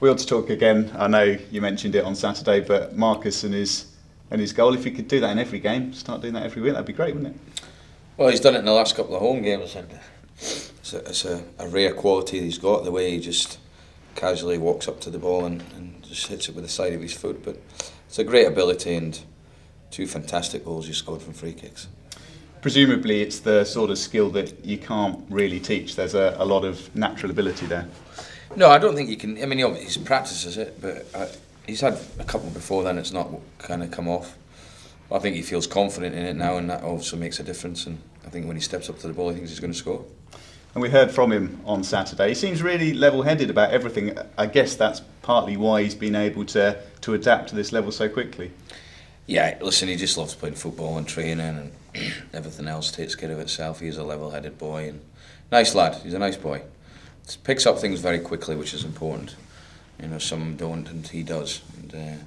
We ought to talk again. I know you mentioned it on Saturday, but Marcus and his goal. If he could do that in every game, start doing that every week, that'd be great, wouldn't it? Well, he's done it in the last couple of home games, and it's a rare quality he's got. The way he just casually walks up to the ball and just hits it with the side of his foot. But it's a great ability, and 2 fantastic goals he scored from free kicks. Presumably, it's the sort of skill that you can't really teach. There's a lot of natural ability there. No, I don't think you can. I mean, he practices it, but he's had a couple before then. It's not kind of come off. But I think he feels confident in it now, and that also makes a difference. And I think when he steps up to the ball, he thinks he's going to score. And we heard from him on Saturday. He seems really level-headed about everything. I guess that's partly why he's been able to adapt to this level so quickly. Yeah, listen, he just loves playing football and training, and everything else takes care of itself. He's a level-headed boy and nice lad. He's a nice boy. Picks up things very quickly, which is important. You know, some don't, and he does. And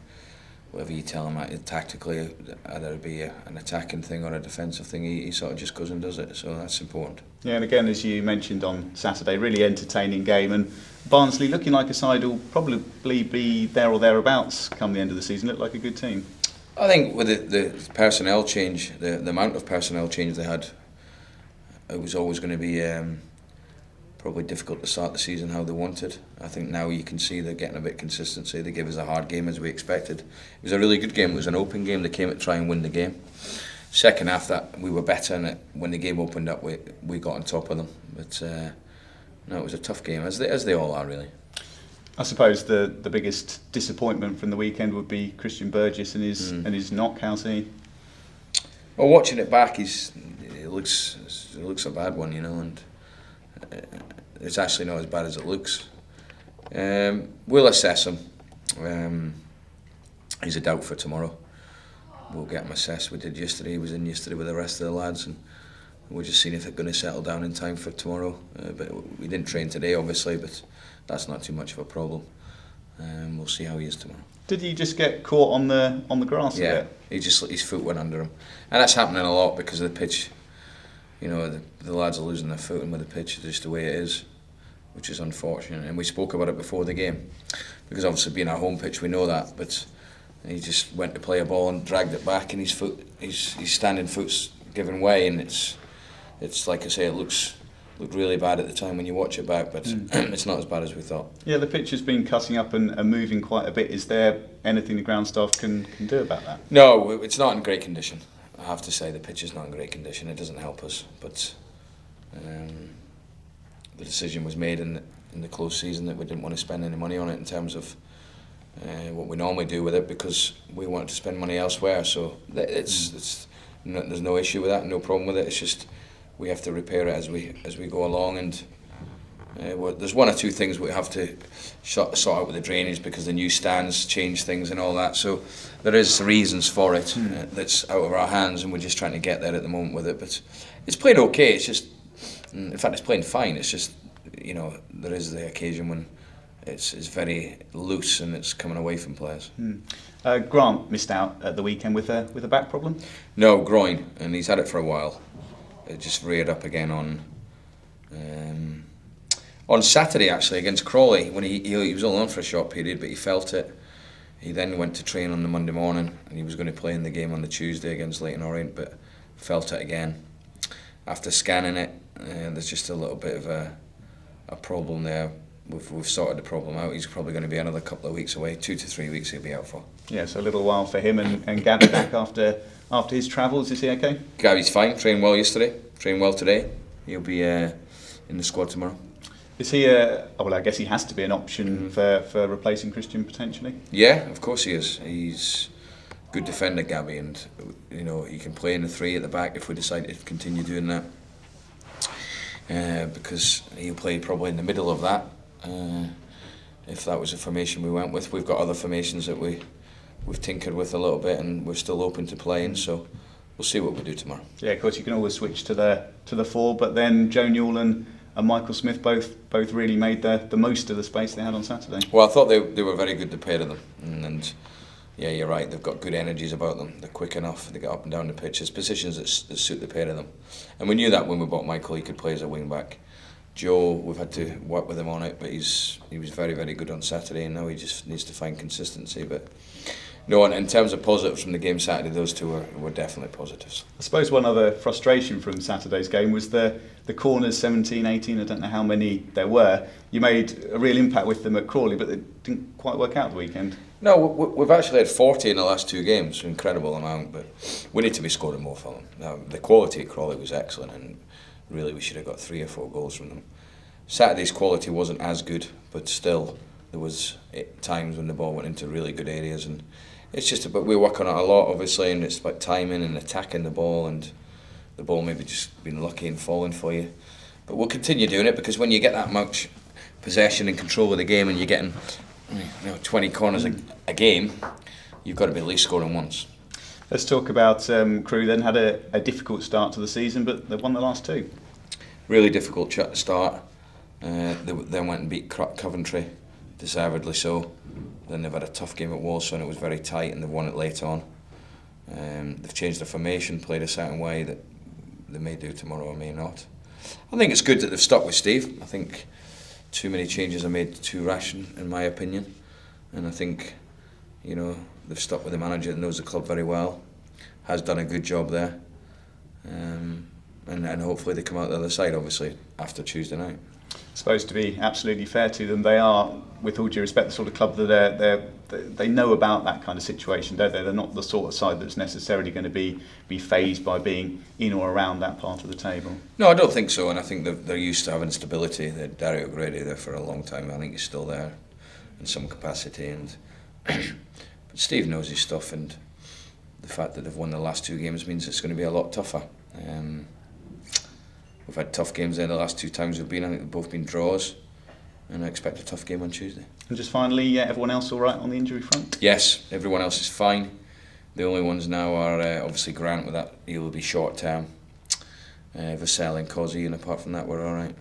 whatever you tell him, tactically, either it be an attacking thing or a defensive thing, he sort of just goes and does it. So that's important. Yeah, and again, as you mentioned on Saturday, really entertaining game, and Barnsley looking like a side who'll probably be there or thereabouts come the end of the season. Look like a good team. I think with the personnel change, the amount of personnel change they had, it was always going to be probably difficult to start the season how they wanted. I think now you can see they're getting a bit of consistency. They gave us a hard game as we expected. It was a really good game. It was an open game. They came to try and win the game. Second half, that we were better, and when the game opened up, we got on top of them. But no, it was a tough game, as they all are, really. I suppose the biggest disappointment from the weekend would be Christian Burgess and his knock. How's he? Well, watching it back, it looks a bad one, you know, and it's actually not as bad as it looks. We'll assess him. He's a doubt for tomorrow. We'll get him assessed. We did yesterday. He was in yesterday with the rest of the lads, and we're just seeing if it's going to settle down in time for tomorrow. But we didn't train today, obviously, but that's not too much of a problem. We'll see how he is tomorrow. Did he just get caught on the grass? Yeah, his foot went under him, and that's happening a lot because of the pitch. You know, the lads are losing their footing with the pitch, just the way it is, which is unfortunate. And we spoke about it before the game, because obviously being our home pitch, we know that. But he just went to play a ball and dragged it back, and his standing foot's given way, and it's like I say, it looked really bad at the time when you watch it back, but it's not as bad as we thought. Yeah, the pitch has been cutting up and moving quite a bit. Is there anything the ground staff can do about that? No, it's not in great condition. I have to say the pitch is not in great condition. It doesn't help us, but the decision was made in the close season that we didn't want to spend any money on it in terms of what we normally do with it, because we wanted to spend money elsewhere. So there's no issue with that, no problem with it. It's just we have to repair it as we go along, and there's one or two things we have to sort out with the drainage, because the new stands change things and all that. So there is reasons for it that's out of our hands, and we're just trying to get there at the moment with it. But it's playing okay. It's just, in fact, it's playing fine. It's just, you know, there is the occasion when it's very loose and it's coming away from players. Grant missed out at the weekend with a back problem. No, groin, and he's had it for a while. It just reared up again on Saturday, actually, against Crawley, when he was only on for a short period, but he felt it. He then went to train on the Monday morning, and he was going to play in the game on the Tuesday against Leyton Orient, but felt it again. After scanning it, there's just a little bit of a problem there. We've sorted the problem out. He's probably going to be another couple of weeks away. 2 to 3 weeks he'll be out for. Yeah, so a little while for him, and Gabby back after his travels. Is he okay? Gabby's fine. Trained well yesterday. Trained well today. He'll be in the squad tomorrow. Is he well, I guess he has to be an option for replacing Christian potentially? Yeah, of course he is. He's a good defender, Gabby, and you know, he can play in the 3 at the back if we decide to continue doing that. Because he'll play probably in the middle of that. If that was a formation we went with. We've got other formations that we've tinkered with a little bit, and we're still open to playing, so we'll see what we do tomorrow. Yeah, of course you can always switch to the 4, but then Joe Newell and Michael Smith both really made the most of the space they had on Saturday. Well, I thought they were very good, the pair of them, and yeah, you're right, they've got good energies about them. They're quick enough, they get up and down the pitch. There's positions that suit the pair of them, and we knew that when we bought Michael. He could play as a wing back, Joe, we've had to work with him on it, but he was very, very good on Saturday, and now he just needs to find consistency. But no, in terms of positives from the game Saturday, those two were definitely positives. I suppose one other frustration from Saturday's game was the corners, 17, 18, I don't know how many there were. You made a real impact with them at Crawley, but it didn't quite work out the weekend. No, we've actually had 40 in the last 2 games, an incredible amount, but we need to be scoring more from them. Now, the quality at Crawley was excellent, and really we should have got 3 or 4 goals from them. Saturday's quality wasn't as good, but still there was times when the ball went into really good areas, and it's just about, we work on it a lot obviously, and it's about timing and attacking the ball, and the ball maybe just being lucky and falling for you. But we'll continue doing it, because when you get that much possession and control of the game and you're getting 20 corners a game, you've got to be at least scoring once. Let's talk about Crewe then. Had a difficult start to the season, but they've won the last 2. Really difficult start. They then went and beat Coventry, deservedly so. Then they've had a tough game at Walsall, and it was very tight, and they've won it late on. They've changed their formation, played a certain way that they may do tomorrow or may not. I think it's good that they've stuck with Steve. I think too many changes are made too rash, in my opinion. And I think, they've stuck with the manager that knows the club very well, has done a good job there. And hopefully they come out the other side, obviously, after Tuesday night. Supposed to be absolutely fair to them, they are, with all due respect, the sort of club that they know about that kind of situation, don't they? They're not the sort of side that's necessarily going to be fazed by being in or around that part of the table. No, I don't think so, and I think they're used to having stability. Dario O'Grady there for a long time. I think he's still there in some capacity, and but Steve knows his stuff, and the fact that they've won the last 2 games means it's going to be a lot tougher. We've had tough games there the last 2 times we've been. I think they've both been draws, and I expect a tough game on Tuesday. And just finally, everyone else all right on the injury front? Yes, everyone else is fine. The only ones now are obviously Grant, with that he'll be short term. Vassell and Cozzy, and apart from that we're all right.